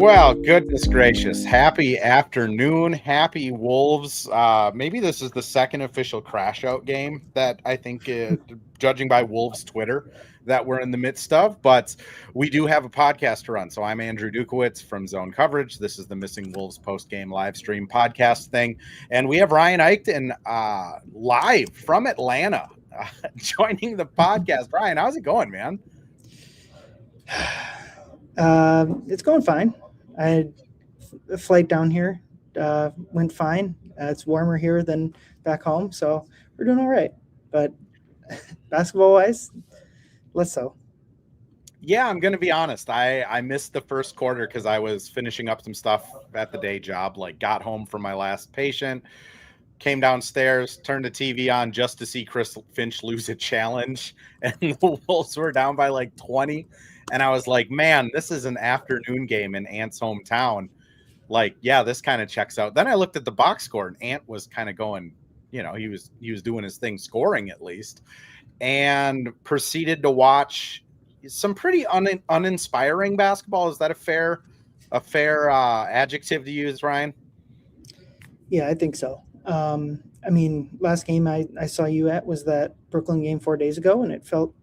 Well, goodness gracious. Happy afternoon. Happy Wolves. Maybe this is the second official crash out game that I think, judging by Wolves Twitter, that we're in the midst of. But we do have a podcast to run. So I'm Andrew Dukowitz from Zone Coverage. This is the Missing Wolves post-game live stream podcast thing. And we have Ryan Eichten live from Atlanta joining the podcast. Ryan, how's it going, man? It's going fine. I had a flight down here, went fine. It's warmer here than back home, so we're doing all right. But basketball-wise, less so. Yeah, I'm going to be honest. I missed the first quarter because I was finishing up some stuff at the day job, like got home from my last patient, came downstairs, turned the TV on just to see Chris Finch lose a challenge, and the Wolves were down by like 20. And I was like, man, this is an afternoon game in Ant's hometown. Like, yeah, this kind of checks out. Then I looked at the box score, and Ant was kind of going, he was doing his thing, scoring at least, and proceeded to watch some pretty uninspiring basketball. Is that a fair adjective to use, Ryan? Yeah, I think so. I mean, last game I saw you at was that Brooklyn game 4 days ago, and it felt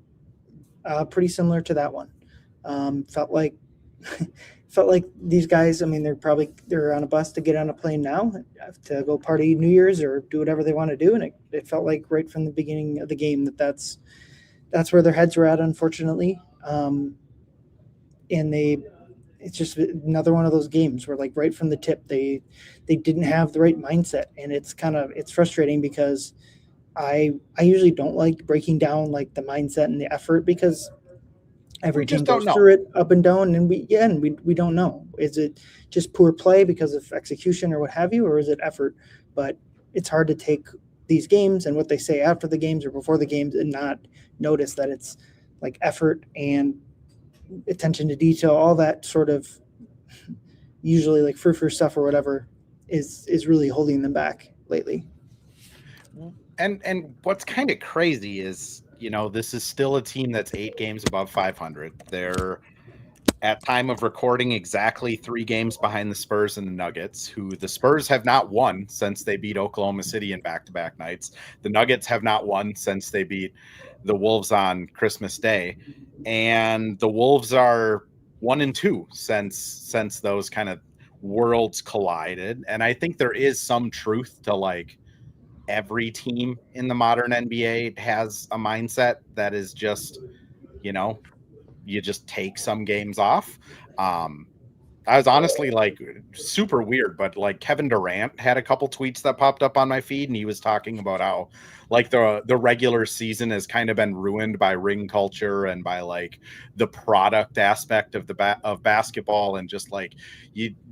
pretty similar to that one. Felt like these guys, I mean, they're on a bus to get on a plane now to go party New Year's or do whatever they want to do. And it felt like right from the beginning of the game that's where their heads were at, unfortunately. And it's just another one of those games where, like, right from the tip, they didn't have the right mindset. And it's frustrating because I usually don't like breaking down like the mindset and the effort, because every team goes through it up and down, and we don't know. Is it just poor play because of execution or what have you, or is it effort? But it's hard to take these games and what they say after the games or before the games and not notice that it's like effort and attention to detail, all that sort of usually like frou-frou stuff or whatever is really holding them back lately. And what's kind of crazy is, this is still a team that's 8 games above 500. They're, at time of recording, exactly 3 games behind the Spurs and the Nuggets, who the Spurs have not won since they beat Oklahoma City in back-to-back nights. The Nuggets have not won since they beat the Wolves on Christmas Day. And the Wolves are 1-2 since those kind of worlds collided. And I think there is some truth to, like, every team in the modern NBA has a mindset that is just, you just take some games off. I was honestly like super weird, but like Kevin Durant had a couple tweets that popped up on my feed, and he was talking about how like the regular season has kind of been ruined by ring culture and by like the product aspect of of basketball, and just like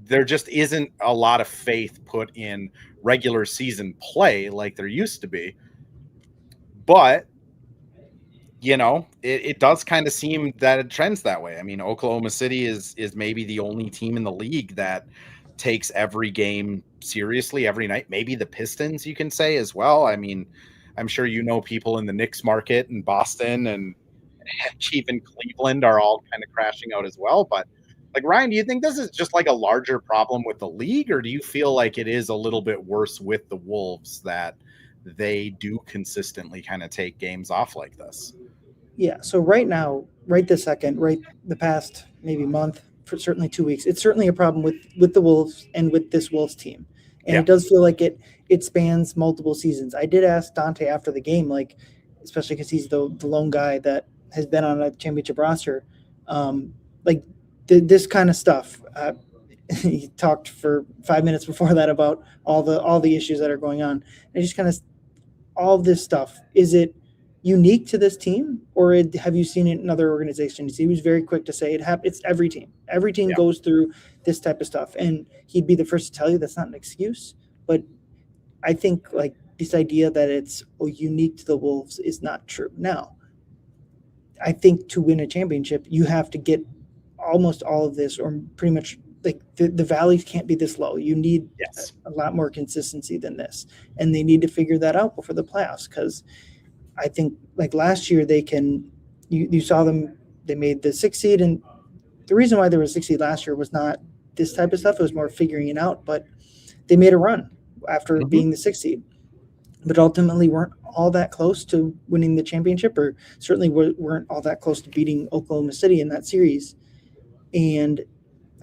there just isn't a lot of faith put in regular season play like there used to be. But it does kind of seem that it trends that way. I mean, Oklahoma City is maybe the only team in the league that takes every game seriously every night. Maybe the Pistons, you can say, as well. I mean, I'm sure people in the Knicks market and Boston and even Cleveland are all kind of crashing out as well. But like, Ryan, do you think this is just like a larger problem with the league, or do you feel like it is a little bit worse with the Wolves that they do consistently kind of take games off like this? Yeah. So right now, right this second, right the past maybe month, for certainly 2 weeks, it's certainly a problem with the Wolves and with this Wolves team. And It does feel like it spans multiple seasons. I did ask Dante after the game, like, especially because he's the lone guy that has been on a championship roster, this kind of stuff. He talked for 5 minutes before that about all the issues that are going on. And just kind of all of this stuff. Is it unique to this team, or have you seen it in other organizations? He was very quick to say it's every team. Every team goes through this type of stuff, and he'd be the first to tell you that's not an excuse. But I think like this idea that it's unique to the Wolves is not true. Now, I think to win a championship, you have to get almost all of this, or pretty much like the valleys can't be this low. You need a lot more consistency than this, and they need to figure that out before the playoffs, because I think like last year you saw them, they made the 6th seed, and the reason why they were 6th seed last year was not this type of stuff. It was more figuring it out, but they made a run after Mhm. being the 6th seed, but ultimately weren't all that close to winning the championship, or certainly weren't all that close to beating Oklahoma City in that series. And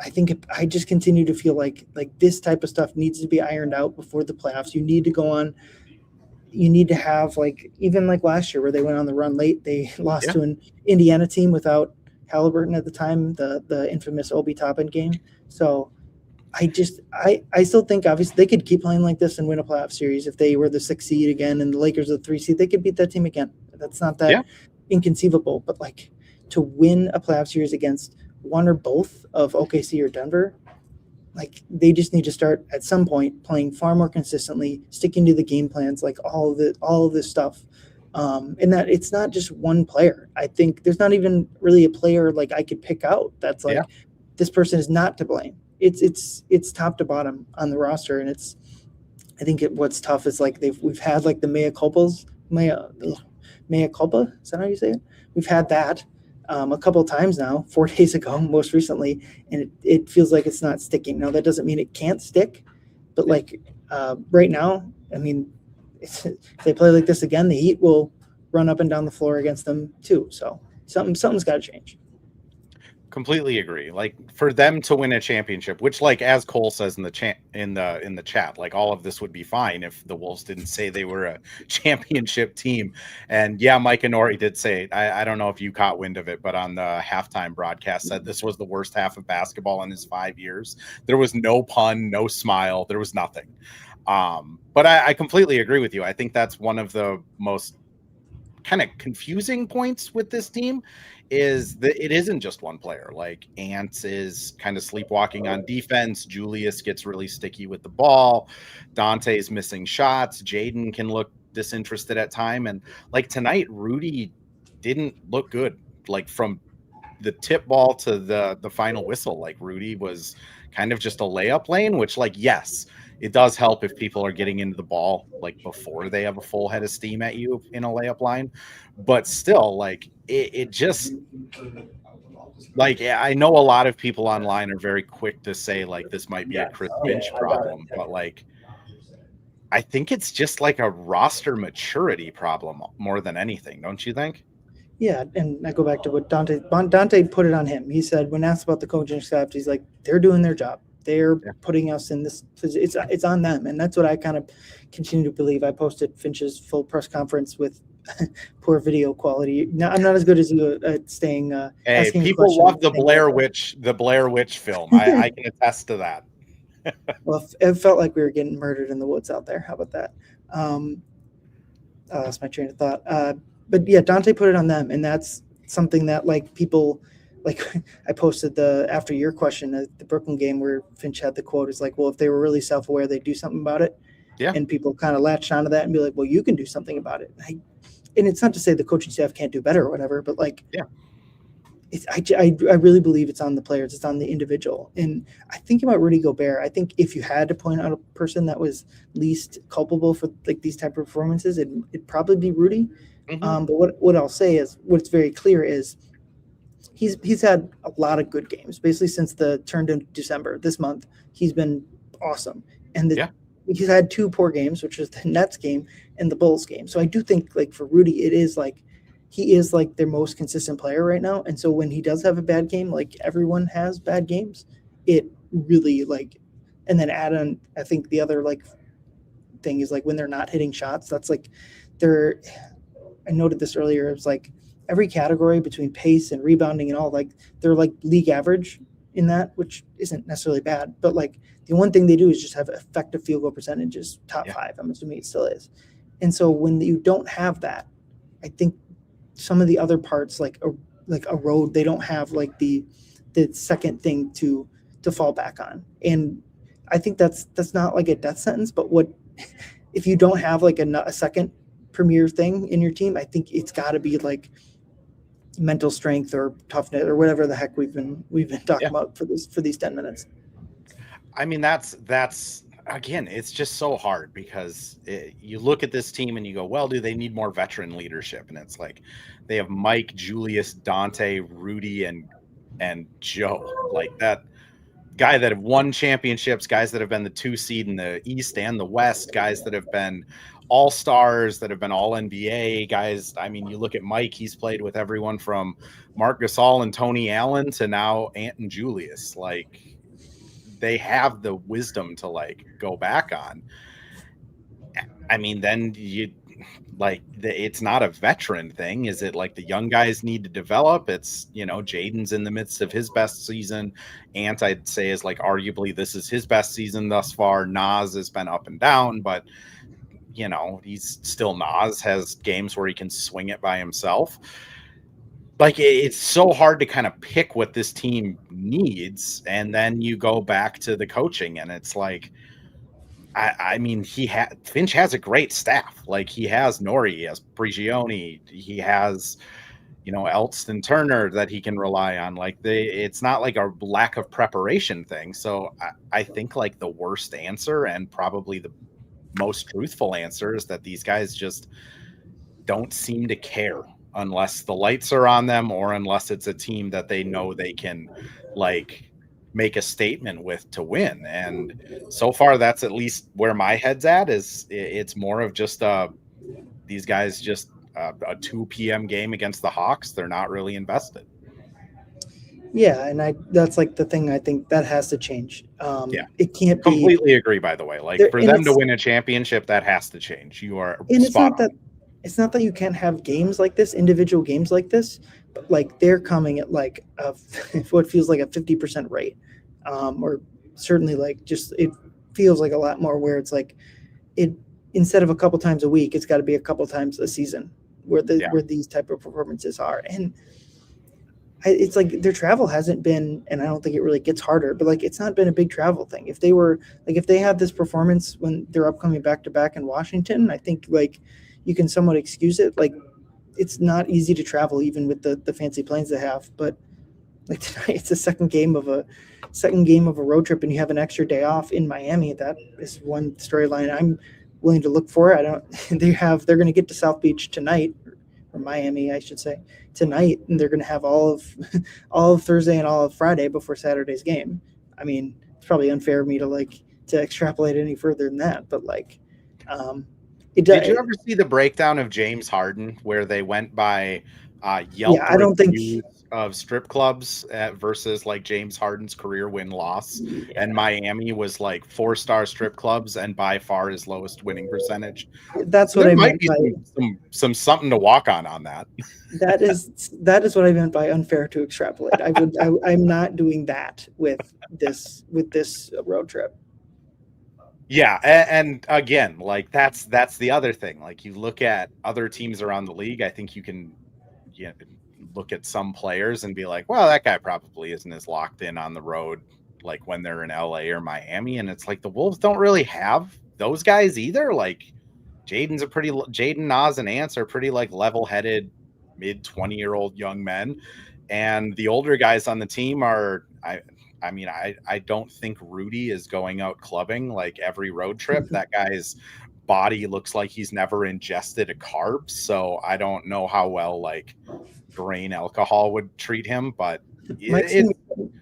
I think I just continue to feel like this type of stuff needs to be ironed out before the playoffs. You need to go on. You need to have even like last year where they went on the run late. They lost Yeah. to an Indiana team without Halliburton at the time, the infamous Obi Toppin game. So I still think obviously they could keep playing like this and win a playoff series. If they were the 6th seed again and the Lakers are the 3 seed, they could beat that team again. That's not that inconceivable. But to win a playoff series against one or both of OKC or Denver, they just need to start at some point playing far more consistently, sticking to the game plans, all of this stuff. And that it's not just one player. I think there's not even really a player I could pick out that's this person is not to blame. It's top to bottom on the roster, and I think what's tough is we've had the mea culpa. Is that how you say it? We've had that a couple of times now, 4 days ago, most recently, and it feels like it's not sticking. Now that doesn't mean it can't stick, but right now, I mean, if they play like this again, the Heat will run up and down the floor against them too. So something's got to change. Completely agree. For them to win a championship, which as Cole says in the chat, all of this would be fine if the Wolves didn't say they were a championship team. And yeah, Mike and Nori did say, I don't know if you caught wind of it, but on the halftime broadcast said this was the worst half of basketball in his 5 years. There was no pun, no smile, there was nothing. But I completely agree with you. I think that's one of the most kind of confusing points with this team is that it isn't just one player. Ants is kind of sleepwalking on defense. Julius gets really sticky with the ball. Dante's missing shots. Jaden can look disinterested at time. And tonight, Rudy didn't look good. From the tip ball to the final whistle, Rudy was kind of just a layup lane, which yes, it does help if people are getting into the ball before they have a full head of steam at you in a layup line. But still, it just I know a lot of people online are very quick to say this might be a Chris Finch problem, but I think it's just a roster maturity problem more than anything, don't you think? Yeah, and I go back to what Dante put it on him. He said when asked about the coaching staff, he's like, they're doing their job. They're putting us in this. It's on them, and that's what I kind of continue to believe. I posted Finch's full press conference with poor video quality. No, I'm not as good as you at staying. Hey, people love the Blair Witch film. I can attest to that. Well, it felt like we were getting murdered in the woods out there. How about that? That's my train of thought. But yeah, Dante put it on them, and that's something that people. I posted after your question at the Brooklyn game where Finch had the quote is well, if they were really self-aware, they'd do something about it. Yeah. And people kind of latched onto that and be like, well, you can do something about it. And it's not to say the coaching staff can't do better or whatever, but I really believe it's on the players. It's on the individual. And I think about Rudy Gobert. I think if you had to point out a person that was least culpable for these type of performances, it'd probably be Rudy. Mm-hmm. But what I'll say is what's very clear is he's had a lot of good games basically since the turn to December. This month he's been awesome, and he's had 2 poor games, which is the Nets game and the Bulls game. So I do think for Rudy, it is he is their most consistent player right now. And so when he does have a bad game, everyone has bad games, it really and then add on, I think the other thing is when they're not hitting shots, that's I noted this earlier. It was every category between pace and rebounding and all, they're league average in that, which isn't necessarily bad. But the one thing they do is just have effective field goal percentages, top 5. I'm assuming it still is. And so when you don't have that, I think some of the other parts a road, they don't have the second thing to fall back on. And I think that's not a death sentence, but what if you don't have a second premier thing in your team, I think it's got to be mental strength or toughness or whatever the heck we've been talking about for these 10 minutes. I mean, that's again, it's just so hard because you look at this team and you go, well, do they need more veteran leadership? And it's they have Mike, Julius, Dante, Rudy, and Joe that. guy that have won championships, guys that have been the 2 seed in the East and the West, guys that have been all-stars, that have been all NBA guys. I mean, you look at Mike, he's played with everyone from Marc Gasol and Tony Allen to now Ant and Julius. Like, they have the wisdom to like go back on. I mean, then you like it's not a veteran thing. Is it like the young guys need to develop? It's, you know, Jaden's in the midst of his best season. Ant, I'd say, is like arguably this is his best season thus far. Nas has been up and down, but you know, he's still Nas, has games where he can swing it by himself. Like, it's so hard to kind of pick what this team needs. And then you go back to the coaching and it's like, I mean, Finch has a great staff. Like, he has Nori, he has Prigioni, he has, you know, Elston Turner that he can rely on. Like, it's not like a lack of preparation thing. So I think like the worst answer and probably the most truthful answer is that these guys just don't seem to care unless the lights are on them or unless it's a team that they know they can like make a statement with to win. And so far that's at least where my head's at. Is it's more of just these guys just a 2 p.m. game against the Hawks. They're not really invested. Yeah, and that's like the thing I think that has to change. Yeah, it can't completely agree. By the way, like for them to win a championship, that has to change. You are spot on. It's not that you can't have games like this, individual games like this, but like they're coming at like what feels like a 50% rate, or certainly like just it feels like a lot more where it's like it instead of a couple times a week, it's got to be a couple times a season where where these type of performances are. And it's like their travel hasn't been, and I don't think it really gets harder, but like it's not been a big travel thing. If they had this performance when they're upcoming back to back in Washington, I think like you can somewhat excuse it. Like it's not easy to travel even with the fancy planes they have, but like tonight it's the second game of a road trip and you have an extra day off in Miami. That is one storyline I'm willing to look for. They're going to get to South Beach tonight, or Miami, I should say, tonight, and they're going to have all of Thursday and all of Friday before Saturday's game. I mean, it's probably unfair of me to extrapolate any further than that, but like, did you ever see the breakdown of James Harden where they went by Yelp reviews of strip clubs versus like James Harden's career win-loss, and Miami was like 4-star strip clubs and by far his lowest winning percentage? That's what I meant by some something to walk on that. That is what I meant by unfair to extrapolate. I'm not doing that with this road trip. Yeah, and again, like that's the other thing. Like you look at other teams around the league, I think you can look at some players and be like, well, that guy probably isn't as locked in on the road like when they're in LA or Miami. And it's like the Wolves don't really have those guys either. Like Jaden, Nas, and Ants are pretty like level-headed mid-20-year-old young men, and the older guys on the team are I mean, I don't think Rudy is going out clubbing like every road trip. That guy's body looks like he's never ingested a carb. So I don't know how well like grain alcohol would treat him, but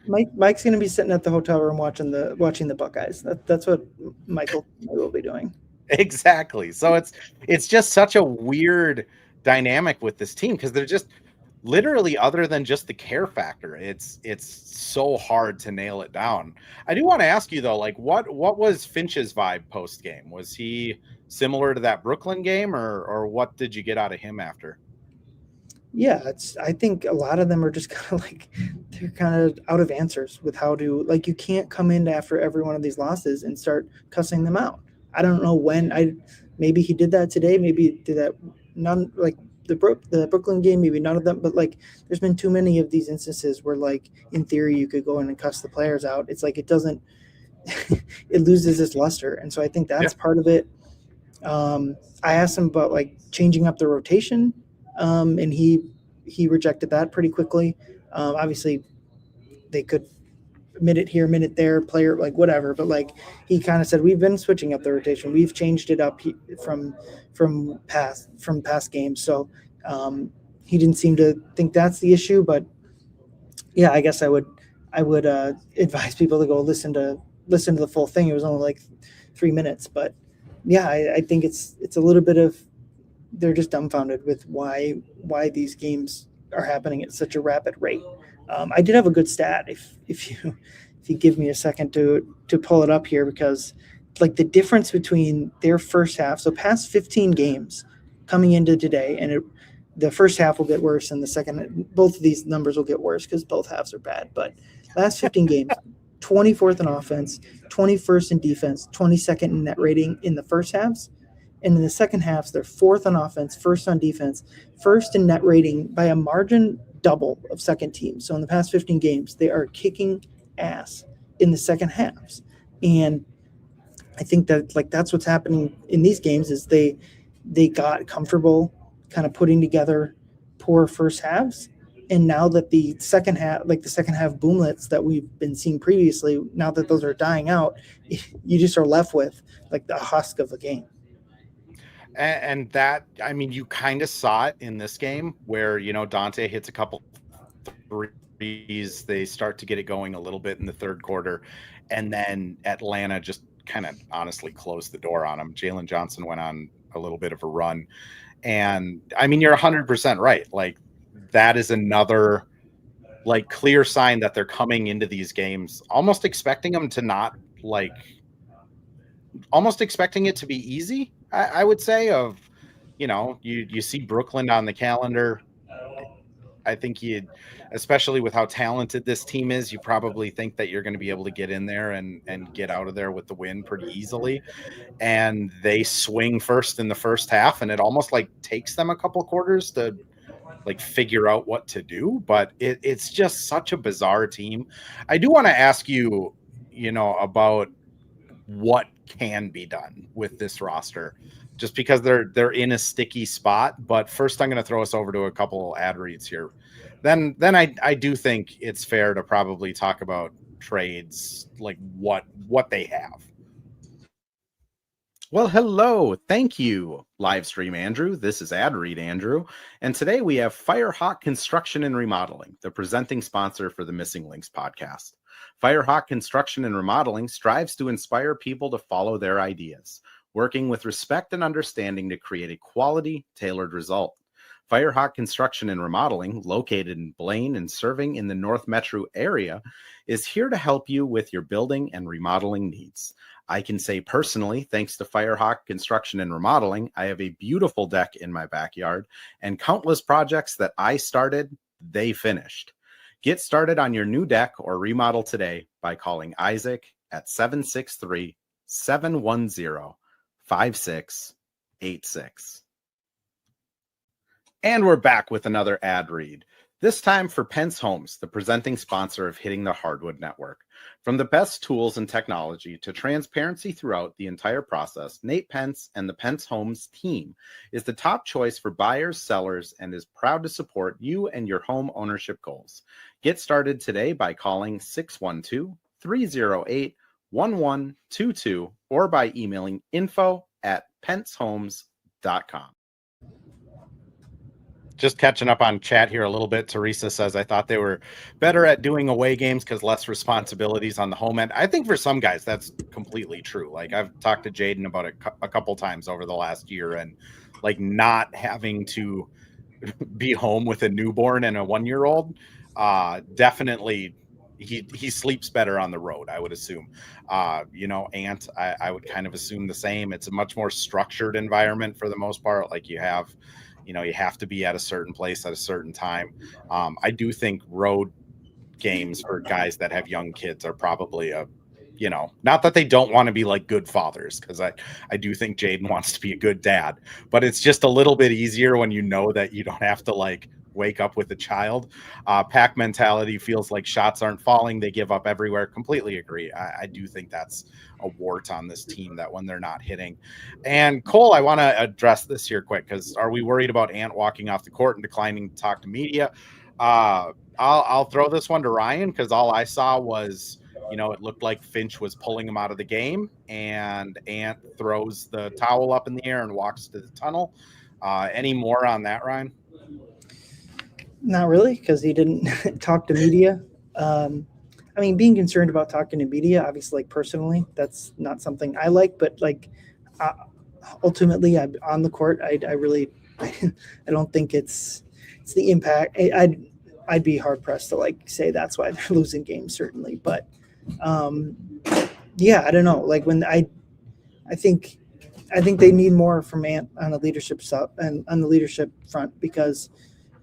Mike's going to be sitting at the hotel room watching the Buckeyes. That's what Michael will be doing. Exactly. So it's just such a weird dynamic with this team because they're just literally, other than just the care factor, it's so hard to nail it down. I do want to ask you though, like what was Finch's vibe post game? Was he similar to that Brooklyn game, or what did you get out of him after? Yeah, I think a lot of them are just kind of like they're kind of out of answers with how to, like, you can't come in after every one of these losses and start cussing them out. I don't know when. Maybe he did that today. Maybe he did that none like the Brooklyn game. Maybe none of them. But like, there's been too many of these instances where, like, in theory, you could go in and cuss the players out. It's like it doesn't. It loses its luster, and so I think that's part of it. I asked him about like changing up the rotation, and he rejected that pretty quickly. Obviously, they could minute here, minute there, player like whatever, but like he kind of said, we've been switching up the rotation, we've changed it up from past games. So he didn't seem to think that's the issue, but yeah, I guess I would I would advise people to go listen to the full thing. It was only like 3 minutes, but yeah, I think it's a little bit of they're just dumbfounded with why these games are happening at such a rapid rate. I did have a good stat if you give me a second to pull it up here, because like the difference between their first half, so past 15 games coming into today, and the first half will get worse, and the second, both of these numbers will get worse because both halves are bad. But last 15 games, 24th in offense, 21st in defense, 22nd in net rating in the first halves. And in the second halves, they're fourth on offense, first on defense, first in net rating by a margin double of second team. So in the past 15 games, they are kicking ass in the second halves. And I think that like that's what's happening in these games is they got comfortable kind of putting together poor first halves. And now that the second half boomlets that we've been seeing previously, now that those are dying out, you just are left with like the husk of a game. And that, I mean, you kind of saw it in this game where, Dante hits a couple threes. They start to get it going a little bit in the third quarter. And then Atlanta just kind of honestly closed the door on them. Jalen Johnson went on a little bit of a run. And I mean, you're 100% right. Like, that is another like clear sign that they're coming into these games almost expecting them to not like, almost expecting it to be easy. I would say you see Brooklyn on the calendar. I think especially with how talented this team is, you probably think that you're going to be able to get in there and get out of there with the win pretty easily. And they swing first in the first half, and it almost like takes them a couple quarters to like figure out what to do. But it's just such a bizarre team. I do want to ask you, about what can be done with this roster, just because they're in a sticky spot. But first, I'm going to throw us over to a couple ad reads here. Then I do think it's fair to probably talk about trades, like what they have. Well, hello. Thank you, Livestream Andrew. This is Ad Read Andrew. And today we have Firehawk Construction and Remodeling, the presenting sponsor for the Missing Links podcast. Firehawk Construction and Remodeling strives to inspire people to follow their ideas, working with respect and understanding to create a quality, tailored result. Firehawk Construction and Remodeling, located in Blaine and serving in the North Metro area, is here to help you with your building and remodeling needs. I can say personally, thanks to Firehawk Construction and Remodeling, I have a beautiful deck in my backyard and countless projects that I started, they finished. Get started on your new deck or remodel today by calling Isaac at 763-710-5686. And we're back with another ad read, this time for Pence Homes, the presenting sponsor of Hitting the Hardwood Network. From the best tools and technology to transparency throughout the entire process, Nate Pence and the Pence Homes team is the top choice for buyers, sellers, and is proud to support you and your home ownership goals. Get started today by calling 612-308-1122 or by emailing info@pencehomes.com. Just catching up on chat here a little bit. Teresa says, I thought they were better at doing away games because less responsibilities on the home end. I think for some guys, that's completely true. Like I've talked to Jaden about it a couple times over the last year, and like not having to be home with a newborn and a 1-year-old, definitely he sleeps better on the road, I would assume. Ant, I would kind of assume the same. It's a much more structured environment for the most part. Like you have to be at a certain place at a certain time. I do think road games for guys that have young kids are probably not that they don't want to be like good fathers, because I do think Jaden wants to be a good dad, but it's just a little bit easier when you know that you don't have to like wake up with a child. Pack mentality feels like shots aren't falling. They give up everywhere. Completely agree. I do think that's a wart on this team, that when they're not hitting. And Cole, I want to address this here quick, because are we worried about Ant walking off the court and declining to talk to media? I'll throw this one to Ryan, because all I saw was, it looked like Finch was pulling him out of the game, and Ant throws the towel up in the air and walks to the tunnel. Any more on that, Ryan? Not really, because he didn't talk to media. I mean, being concerned about talking to media, obviously, like personally, that's not something I like. But like, uh, ultimately, I'm on the court. I really, I don't think it's the impact. I'd be hard pressed to like say that's why they're losing games, certainly. But um, yeah, I don't know. Like when I think they need more from Ant on the leadership stuff and on the leadership front, because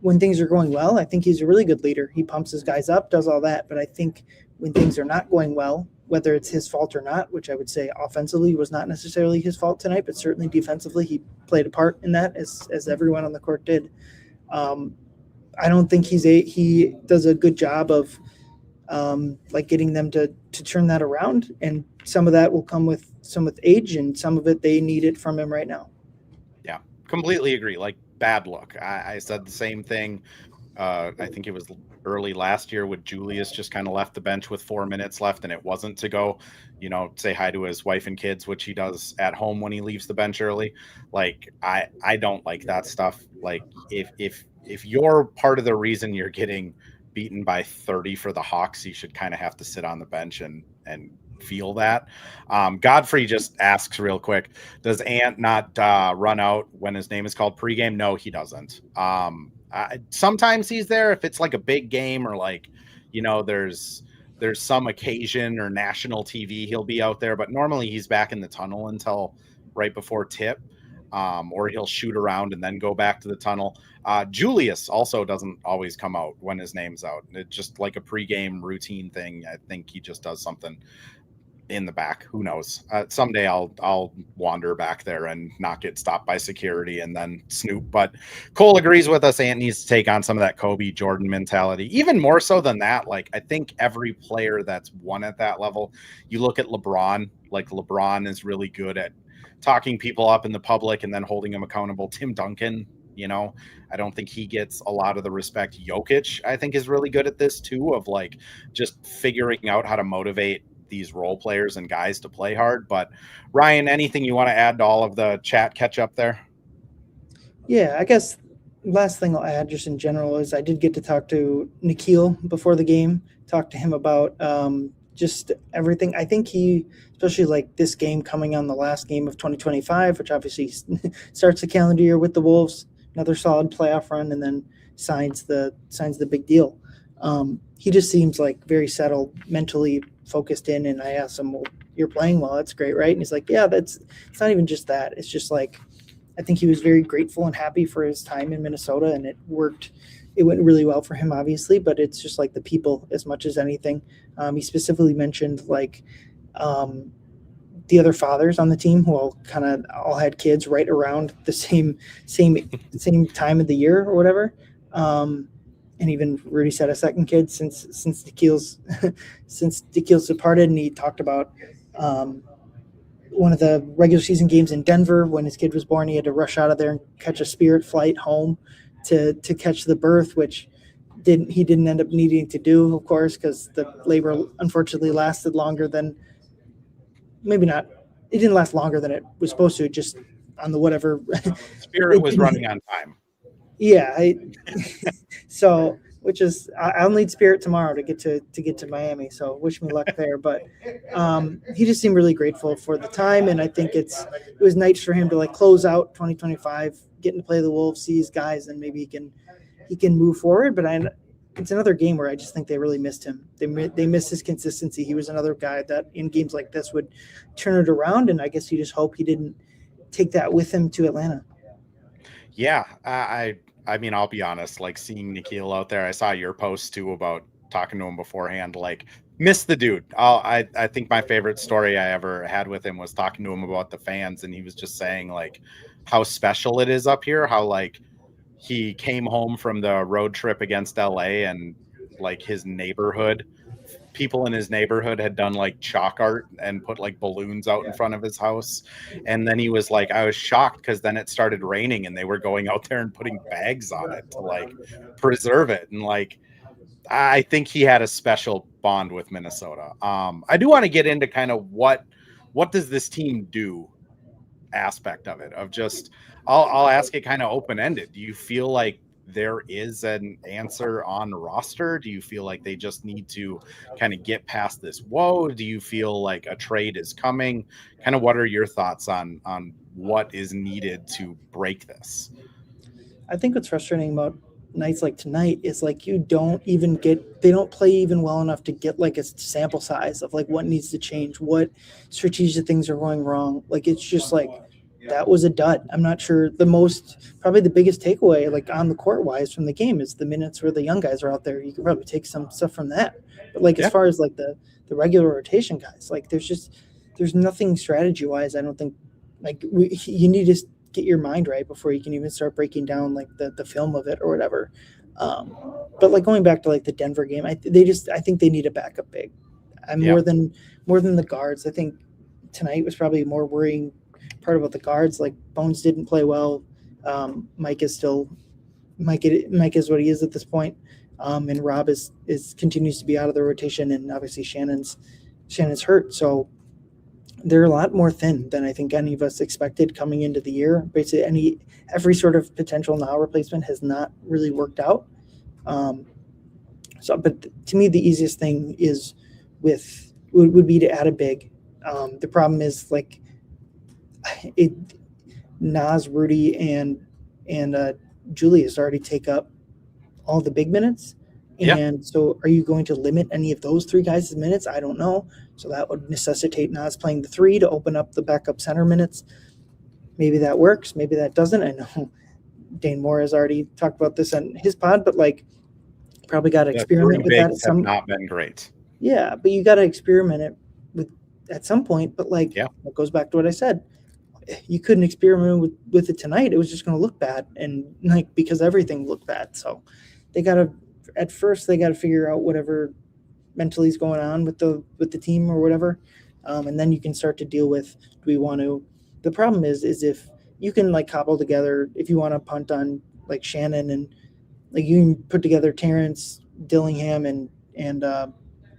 when things are going well, I think he's a really good leader. He pumps his guys up, does all that. But I think when things are not going well, whether it's his fault or not, which I would say offensively was not necessarily his fault tonight, but certainly defensively he played a part in that, as everyone on the court did. I don't think he does a good job of like getting them to turn that around, and some of that will come with age, and some of it they need it from him right now. Yeah, completely agree. Like, bad look. I said the same thing. I think it was early last year with Julius just kind of left the bench with 4 minutes left, and it wasn't to go, say hi to his wife and kids, which he does at home when he leaves the bench early. Like, I don't like that stuff. Like, if you're part of the reason you're getting beaten by 30 for the Hawks, you should kind of have to sit on the bench and feel that. Godfrey just asks real quick, does Ant not run out when his name is called pregame? No, he doesn't. Sometimes he's there if it's like a big game, or like, there's some occasion or national TV, he'll be out there, but normally he's back in the tunnel until right before tip. Or he'll shoot around and then go back to the tunnel. Julius also doesn't always come out when his name's out. It's just like a pregame routine thing. I think he just does something in the back. Who knows? Someday I'll wander back there and not get stopped by security and then snoop. But Cole agrees with us. Ant needs to take on some of that Kobe Jordan mentality. Even more so than that, like, I think every player that's won at that level, you look at LeBron, like LeBron is really good at talking people up in the public and then holding them accountable. Tim Duncan, I don't think he gets a lot of the respect. Jokic, I think, is really good at this too, of like just figuring out how to motivate these role players and guys to play hard. But Ryan, anything you want to add to all of the chat catch up there? Yeah, I guess last thing I'll add just in general is I did get to talk to Nikhil before the game, talk to him about just everything. I think he, especially like this game coming on the last game of 2025, which obviously starts the calendar year with the Wolves, another solid playoff run, and then signs the big deal. He just seems like very settled, mentally focused in. And I asked him, well, you're playing well, that's great, right? And he's like, yeah, it's not even just that. It's just like, I think he was very grateful and happy for his time in Minnesota, and it went really well for him, obviously, but it's just like the people as much as anything. He specifically mentioned like the other fathers on the team who all had kids right around the same time of the year or whatever. And even Rudy said a second kid since Nikhil's departed, and he talked about one of the regular season games in Denver when his kid was born. He had to rush out of there and catch a Spirit flight home to catch the birth, which he didn't end up needing to do, of course, because the labor unfortunately lasted longer than, maybe not, it didn't last longer than it was supposed to, just on the whatever. Spirit was running on time. Yeah. So, which is, I'll need Spirit tomorrow to get to Miami. So wish me luck there. But he just seemed really grateful for the time. And I think it was nice for him to like close out 2025, getting to play the Wolves, see his guys, and maybe he can move forward. But it's another game where I just think they really missed him. They missed his consistency. He was another guy that in games like this would turn it around. And I guess you just hope he didn't take that with him to Atlanta. Yeah, I mean, I'll be honest, like seeing Nikhil out there, I saw your post too about talking to him beforehand, like miss the dude. I think my favorite story I ever had with him was talking to him about the fans. And he was just saying like how special it is up here, how like he came home from the road trip against LA, and like his neighborhood, people in his neighborhood had done like chalk art and put like balloons out in front of his house. And then he was like, I was shocked because then it started raining and they were going out there and putting bags on it to like preserve it. And like, I think he had a special bond with Minnesota. I do want to get into kind of what does this team do aspect of it, of just, I'll ask it kind of open-ended. Do you feel like there is an answer on the roster? Do you feel like they just need to kind of get past this woe? Do you feel like a trade is coming? Kind of what are your thoughts on what is needed to break this? I think what's frustrating about nights like tonight is like they don't play even well enough to get like a sample size of like what needs to change, what strategic things are going wrong. Like it's just like that was a dud. I'm not sure probably the biggest takeaway like on the court wise from the game is the minutes where the young guys are out there. You can probably take some stuff from that. But like as far as like the regular rotation guys, like there's nothing strategy wise. I don't think like you need to get your mind right before you can even start breaking down like the film of it or whatever. But like going back to like the Denver game, I think they need a backup big. More than the guards. I think tonight was probably more worrying part about the guards. Like Bones didn't play well. Mike is what he is at this point. And Rob is continues to be out of the rotation, and obviously Shannon's hurt. So they're a lot more thin than I think any of us expected coming into the year. Basically, every sort of potential now replacement has not really worked out. But to me, the easiest thing is would be to add a big. The problem is like Nas, Rudy, and Julius already take up all the big minutes. And so are you going to limit any of those three guys' minutes? I don't know. So that would necessitate Nas playing the three to open up the backup center minutes. Maybe that works. Maybe that doesn't. I know Dane Moore has already talked about this on his pod, but like probably got to experiment with that. Have not been great. Yeah, but you got to experiment it at some point. But like it goes back to what I said. You couldn't experiment with it tonight. It was just going to look bad, and like because everything looked bad. So they got to. At first, they got to figure out whatever mentally is going on with the team or whatever, and then you can start to deal with. Do we want to? The problem is if you can like cobble together, if you want to punt on like Shannon and like you can put together Terrence Dillingham and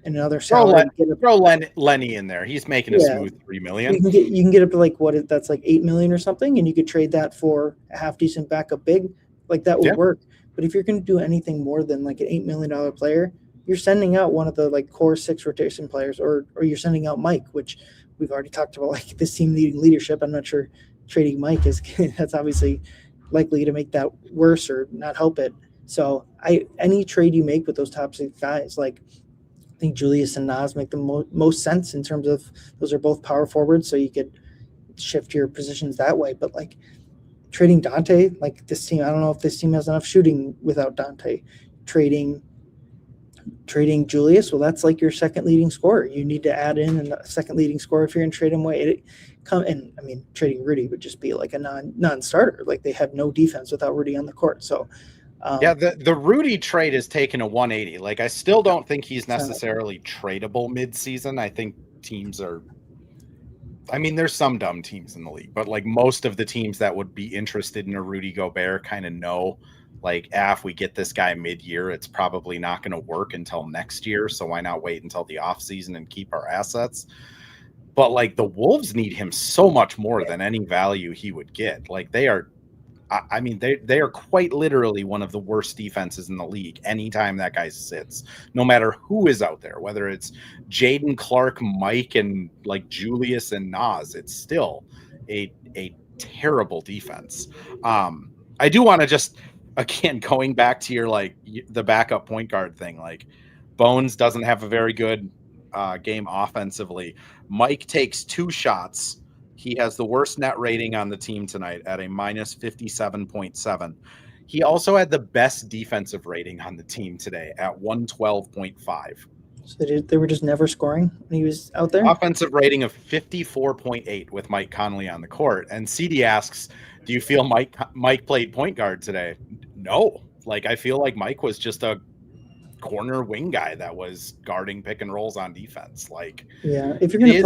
another salary. Throw Lenny in there. He's making a smooth $3 million. You can get up to like that's like $8 million or something, and you could trade that for a half decent backup big. Like that would work. But if you're going to do anything more than like an $8 million player, you're sending out one of the like core 6 rotation players, or you're sending out Mike, which we've already talked about, like this team needing leadership. I'm not sure trading Mike that's obviously likely to make that worse or not help it. So any trade you make with those top 6 guys, like I think Julius and Nas make the most sense in terms of those are both power forwards, so you could shift your positions that way. But like trading Dante, like this team, I don't know if this team has enough shooting without Dante. Trading Julius, well, that's like your second leading scorer. You need to add in a second leading scorer if you're going to trade him away. Trading Rudy would just be like a non-starter. Like they have no defense without Rudy on the court. So the Rudy trade has taken a 180. Like I still don't think he's necessarily tradable mid-season. I think teams are. There's some dumb teams in the league, but like most of the teams that would be interested in a Rudy Gobert kind of know, like, if we get this guy mid-year, it's probably not going to work until next year. So why not wait until the offseason and keep our assets? But like the Wolves need him so much more than any value he would get. Like they are quite literally one of the worst defenses in the league anytime that guy sits, no matter who is out there, whether it's Jaden Clark, Mike, and like Julius and Nas, it's still a terrible defense. I do want to just, again, going back to your, like the backup point guard thing, like Bones doesn't have a very good game offensively. Mike takes 2 shots. He has the worst net rating on the team tonight at a minus 57.7. He also had the best defensive rating on the team today at 112.5. So they were just never scoring when he was out there? Offensive rating of 54.8 with Mike Conley on the court. And CD asks, do you feel Mike played point guard today? No. Like, I feel like Mike was just a corner wing guy that was guarding pick and rolls on defense. Like, yeah, if you're going to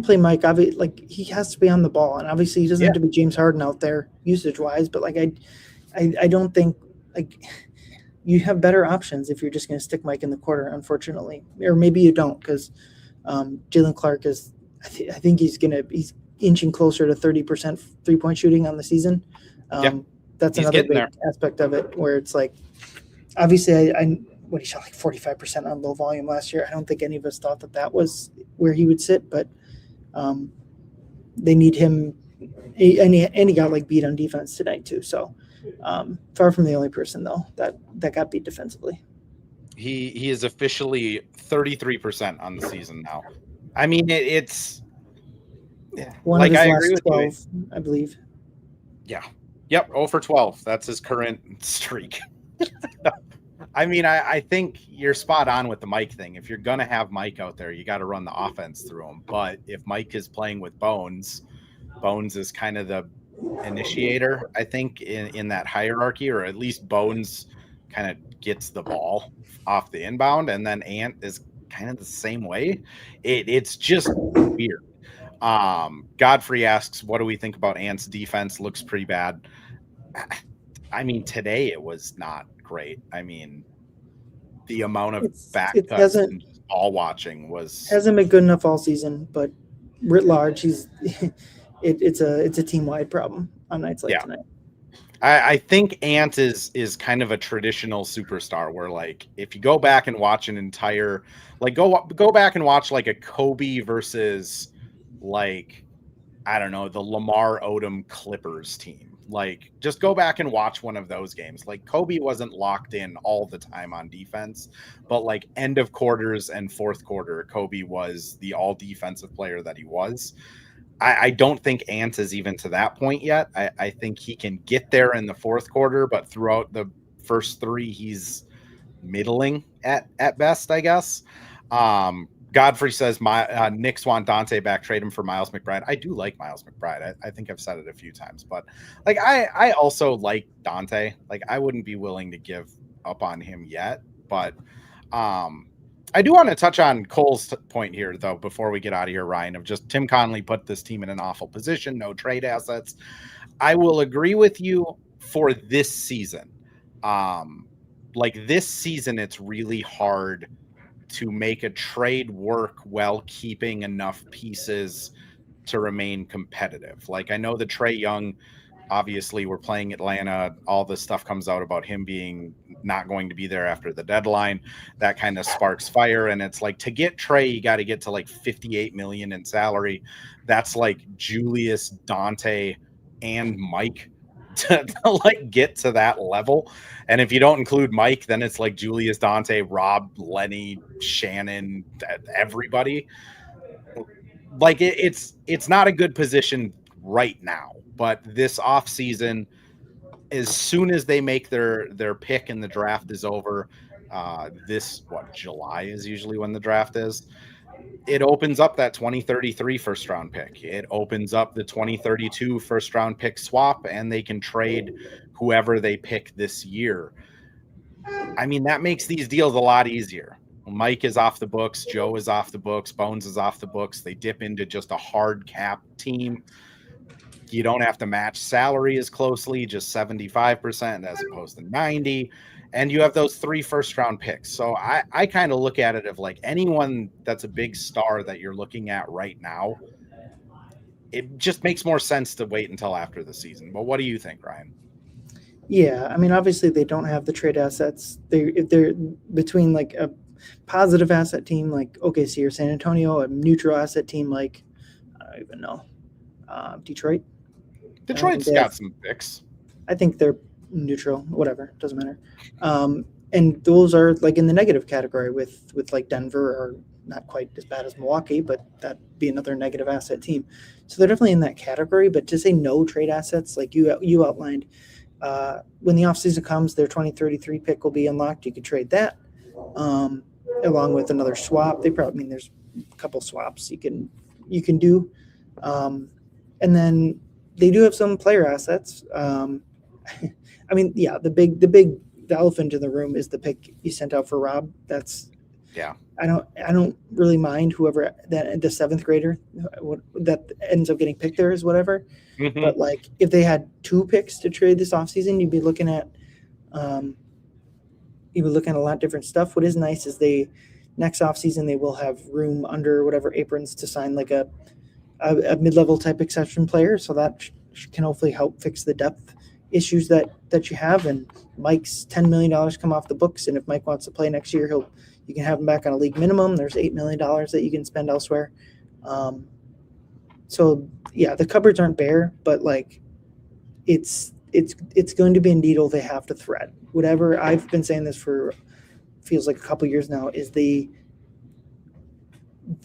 play Mike, obviously, like he has to be on the ball, and obviously he doesn't have to be James Harden out there usage wise. But like I don't think like you have better options if you're just going to stick Mike in the corner, unfortunately, or maybe you don't because Jalen Clark is. I think he's inching closer to 30% 3-point shooting on the season. that's He's another getting big there. aspect of it where it's like, obviously when he shot like 45% on low volume last year, I don't think any of us thought that was where he would sit, but they need him. And he got like beat on defense tonight too. So far from the only person though that got beat defensively. He is officially 33% on the season now. I mean, it's one like of his I last agree with 12, you. I believe. Yeah. Yep. 0 for 12. That's his current streak. I mean, I think you're spot on with the Mike thing. If you're going to have Mike out there, you got to run the offense through him. But if Mike is playing with Bones is kind of the initiator, I think, in that hierarchy, or at least Bones kind of gets the ball off the inbound, and then Ant is kind of the same way. It's just weird. Godfrey asks, what do we think about Ant's defense? Looks pretty bad. I mean, today it was not great. I mean, the amount of back cuts and ball watching hasn't been good enough all season, but writ large, it's a team-wide problem on nights like tonight. I think Ant is kind of a traditional superstar where, like, if you go back and watch an entire, like, go back and watch like a Kobe versus, like, I don't know, the Lamar Odom Clippers team. Like, just go back and watch one of those games. Like, Kobe wasn't locked in all the time on defense, but like end of quarters and fourth quarter, Kobe was the all defensive player that he was. I don't think Ant is even to that point yet. I think he can get there in the fourth quarter, but throughout the first three, he's middling at best, I guess. Godfrey says, Knicks want Dante back, trade him for Miles McBride. I do like Miles McBride. I think I've said it a few times, but like I also like Dante. Like, I wouldn't be willing to give up on him yet, but I do want to touch on Cole's point here, though, before we get out of here, Ryan, of just Tim Connolly put this team in an awful position, no trade assets. I will agree with you for this season. Like, this season, it's really hard to make a trade work while keeping enough pieces to remain competitive. Like, I know the Trae Young, obviously we're playing Atlanta. All this stuff comes out about him being not going to be there after the deadline. That kind of sparks fire. And it's like, to get Trae, you got to get to like 58 million in salary. That's like Julius, Dante, and Mike to like get to that level. And if you don't include Mike, then it's like Julius, Dante, Rob, Lenny, Shannon, everybody. Like, it's not a good position right now. But this offseason, as soon as they make their pick and the draft is over, July is usually when the draft is, it opens up that 2033 first round pick. It opens up the 2032 first round pick swap, and they can trade whoever they pick this year. I mean, that makes these deals a lot easier. Mike is off the books. Joe is off the books. Bones is off the books. They dip into just a hard cap team. You don't have to match salary as closely, just 75% as opposed to 90%. And you have those 3 first-round picks. So I kind of look at it of like anyone that's a big star that you're looking at right now, it just makes more sense to wait until after the season. But what do you think, Ryan? Yeah, I mean, obviously they don't have the trade assets. If they're between like a positive asset team like OKC or San Antonio, a neutral asset team like, I don't even know, Detroit. Detroit's got some picks. I think they're neutral, whatever, doesn't matter. And those are like in the negative category with like Denver, or not quite as bad as Milwaukee, but that'd be another negative asset team. So they're definitely in that category. But to say no trade assets, like you outlined, when the offseason comes, their 2033 pick will be unlocked. You could trade that along with another swap. There's a couple swaps you can do. And then they do have some player assets. I mean, yeah, the elephant in the room is the pick you sent out for Rob. I don't really mind whoever that the 7th grader that ends up getting picked there is whatever. Mm-hmm. But like, if they had 2 picks to trade this offseason, you'd be looking at a lot different stuff. What is nice is next offseason they will have room under whatever aprons to sign like a mid-level type exception player. So that can hopefully help fix the depth issues that you have, and Mike's $10 million come off the books, and if Mike wants to play next year, you can have him back on a league minimum. There's $8 million that you can spend elsewhere. So yeah, the cupboards aren't bare, but like it's going to be a needle they have to thread. Whatever, I've been saying this for feels like a couple years now, is the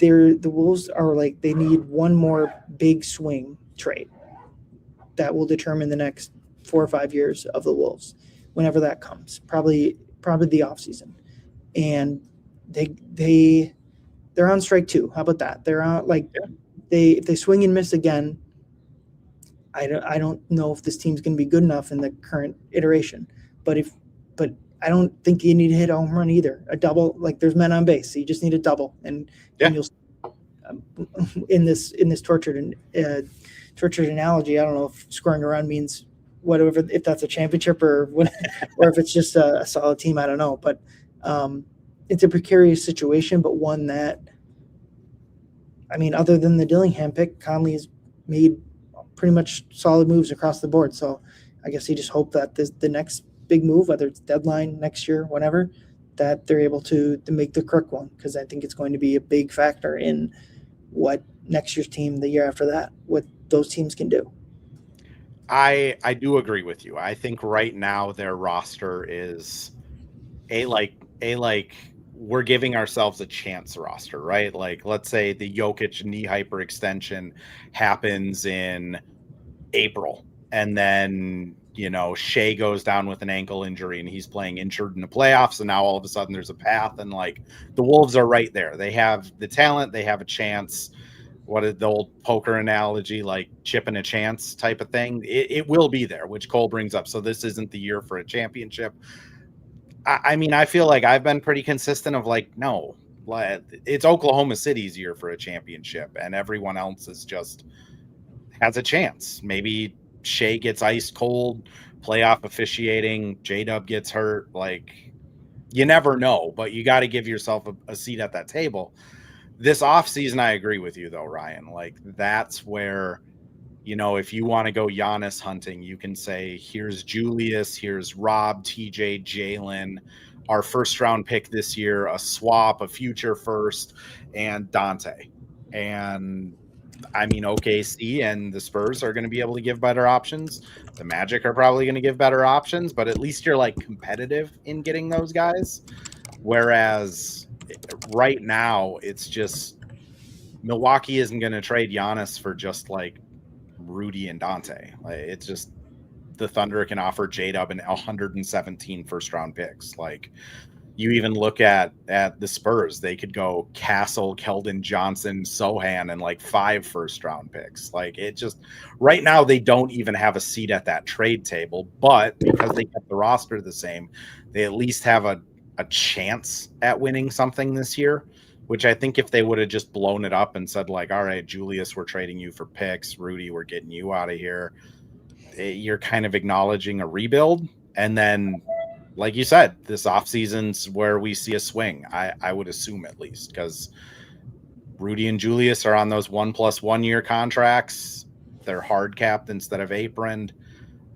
Wolves are like, they need one more big swing trade that will determine the next 4 or 5 years of the Wolves, whenever that comes, probably the off season. And they're on strike 2. How about that? They're on, like, if they swing and miss again, I don't know if this team's going to be good enough in the current iteration. But I don't think you need to hit a home run either. A double, like, there's men on base, so you just need a double, and you'll in this tortured analogy. I don't know if scoring a run means whatever, if that's a championship or what, or if it's just a solid team. I don't know, but it's a precarious situation, but one that, I mean, other than the Dillingham pick, Conley's made pretty much solid moves across the board. So I guess you just hope that the next big move, whether it's deadline next year, whenever, that they're able to make the correct one, because I think it's going to be a big factor in what next year's team, the year after that, what those teams can do. I do agree with you. I think right now their roster is a we're giving ourselves a chance roster, right? Like, let's say the Jokic knee hyperextension happens in April, and then, Shea goes down with an ankle injury and he's playing injured in the playoffs, and now all of a sudden there's a path, and like, the Wolves are right there. They have the talent, they have a chance. What is the old poker analogy, like chipping a chance type of thing? It will be there, which Cole brings up. So this isn't the year for a championship. I mean, I feel like I've been pretty consistent of like, no, it's Oklahoma City's year for a championship, and everyone else is just has a chance. Maybe Shea gets ice cold, playoff officiating, J-Dub gets hurt. Like, you never know, but you got to give yourself a seat at that table. This offseason, I agree with you, though, Ryan. Like, that's where, if you want to go Giannis hunting, you can say, here's Julius, here's Rob, TJ, Jalen, our first-round pick this year, a swap, a future first, and Dante. And, I mean, OKC and the Spurs are going to be able to give better options. The Magic are probably going to give better options, but at least you're, like, competitive in getting those guys. Whereas right now, it's just Milwaukee isn't going to trade Giannis for just, like, Rudy and Dante. Like, it's just the Thunder can offer J-Dub and 117 first-round picks. Like, you even look at the Spurs, they could go Castle, Keldon Johnson, Sohan, and like 5 first-round picks. Like, it just right now they don't even have a seat at that trade table, but because they kept the roster the same, they at least have a chance at winning something this year, which I think if they would have just blown it up and said, like, all right, Julius, we're trading you for picks, Rudy, we're getting you out of here, you're kind of acknowledging a rebuild. And then, like you said, this offseason's where we see a swing, I would assume, at least, because Rudy and Julius are on those 1+1 year contracts. They're hard capped instead of aproned,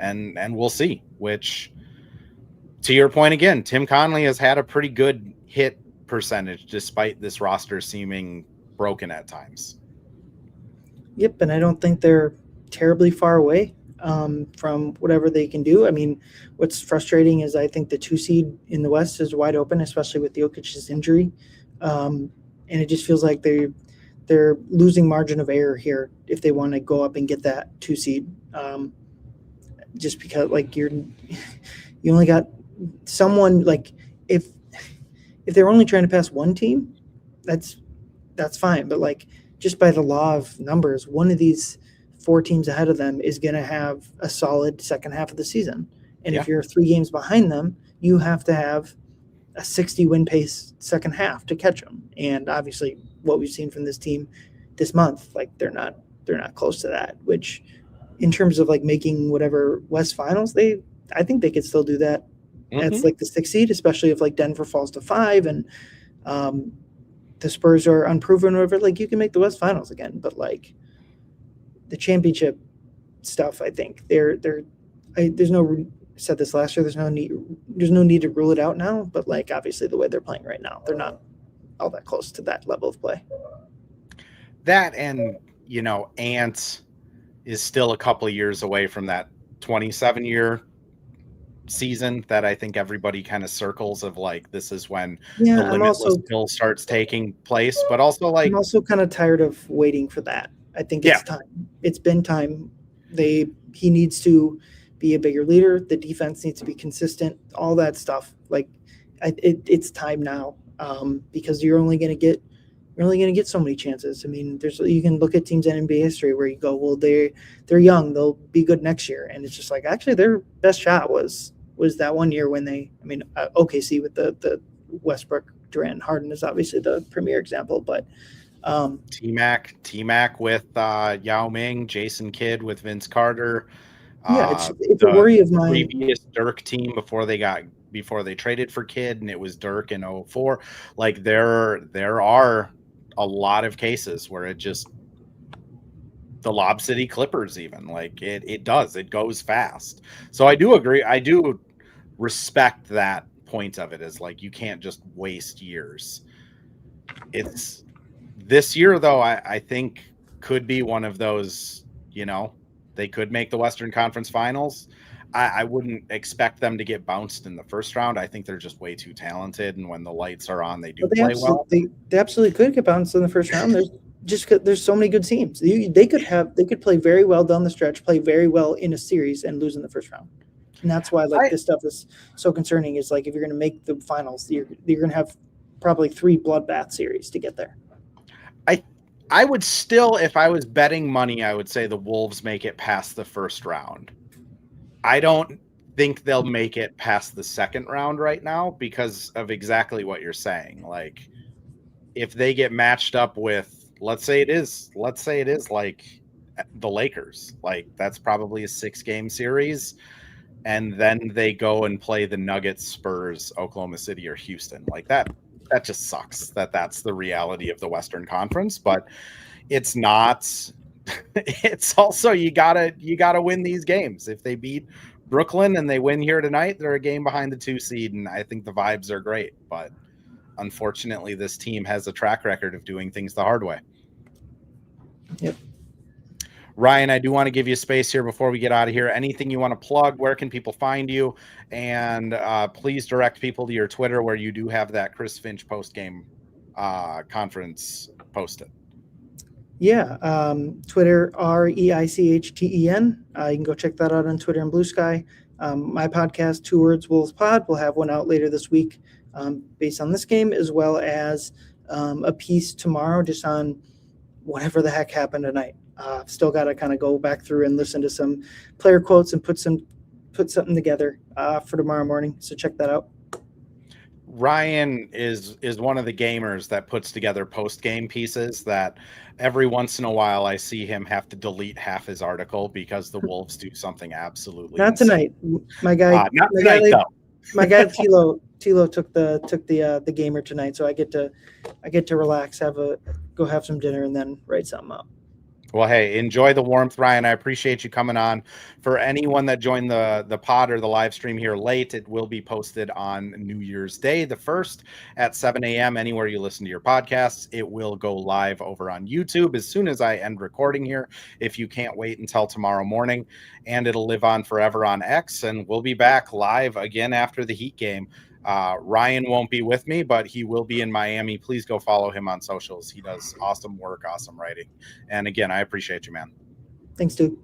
and we'll see. Which, to your point again, Tim Conley has had a pretty good hit percentage despite this roster seeming broken at times. Yep, and I don't think they're terribly far away from whatever they can do. I mean, what's frustrating is I think the 2 seed in the West is wide open, especially with Jokic's injury, and it just feels like they're losing margin of error here if they want to go up and get that 2 seed. Just because, like, you only got someone, like, if they're only trying to pass one team, that's fine. But, like, just by the law of numbers, one of these 4 teams ahead of them is going to have a solid second half of the season. And if you're 3 games behind them, you have to have a 60 win pace second half to catch them. And obviously what we've seen from this team this month, like, they're not close to that, which in terms of, like, making whatever West finals, I think they could still do that. That's like the 6th seed, especially if, like, Denver falls to 5 and the Spurs are unproven or whatever. Like, you can make the West finals again, but, like, the championship stuff, I think they're said this last year. There's no need to rule it out now. But like obviously the way they're playing right now, they're not all that close to that level of play. That and Ant is still a couple of years away from that 27-year season that I think everybody kind of circles of like this is when the limitless pill starts taking place. But also like I'm also kind of tired of waiting for that. I think it's time. It's been time. He needs to be a bigger leader. The defense needs to be consistent. All that stuff. Like it's time now because you're only going to get so many chances. I mean, you can look at teams in NBA history where you go, well, they're young, they'll be good next year, and it's just like actually their best shot was that one year when OKC with the Westbrook, Durant, Harden is obviously the premier example, but T-Mac with Yao Ming, Jason Kidd with Vince Carter. It's a worry of mine. Previous Dirk team before they traded for Kidd, and it was Dirk in 2004. Like there are a lot of cases where it just the Lob City Clippers even like it goes fast. So I do agree. I do respect that point of it is like you can't just waste years. It's this year though, I think could be one of those, they could make the Western Conference Finals. I wouldn't expect them to get bounced in the first round. I think they're just way too talented, and when the lights are on, they play well. They absolutely could get bounced in the first round. There's so many good teams. They could play very well down the stretch, play very well in a series, and lose in the first round. And that's why this stuff is so concerning. Is like if you're going to make the finals, you're going to have probably 3 bloodbath series to get there. I would still, if I was betting money, I would say the Wolves make it past the first round. I don't think they'll make it past the second round right now because of exactly what you're saying. Like if they get matched up with, let's say it is like the Lakers, like that's probably a 6-game series. And then they go and play the Nuggets, Spurs, Oklahoma City, or Houston. Like that just sucks that's the reality of the Western Conference, but it's not. It's also you gotta win these games. If they beat Brooklyn and they win here tonight, they're a game behind the 2 seed, and I think the vibes are great. But unfortunately, this team has a track record of doing things the hard way. Yep. Ryan, I do want to give you space here before we get out of here. Anything you want to plug? Where can people find you? And please direct people to your Twitter where you do have that Chris Finch post-game conference posted. Yeah, Twitter, REICHTEN. You can go check that out on Twitter and Blue Sky. My podcast, 2 Words Wolves Pod, will have one out later this week based on this game, as well as a piece tomorrow just on whatever the heck happened tonight. Still got to kind of go back through and listen to some player quotes and put something together for tomorrow morning. So check that out. Ryan is one of the gamers that puts together post-game pieces that every once in a while I see him have to delete half his article because the Wolves do something absolutely not insane. Tonight. My guy, not tonight though. My guy Tilo took the gamer tonight, so I get to relax, go have some dinner, and then write something up. Well, hey, enjoy the warmth, Ryan. I appreciate you coming on. For anyone that joined the pod or the live stream here late, it will be posted on New Year's Day, the 1st at 7 a.m. Anywhere you listen to your podcasts. It will go live over on YouTube as soon as I end recording here, if you can't wait until tomorrow morning. And it'll live on forever on X, and we'll be back live again after the Heat game. Ryan won't be with me, but he will be in Miami. Please go follow him on socials. He does awesome work, awesome writing. And again, I appreciate you, man. Thanks, dude.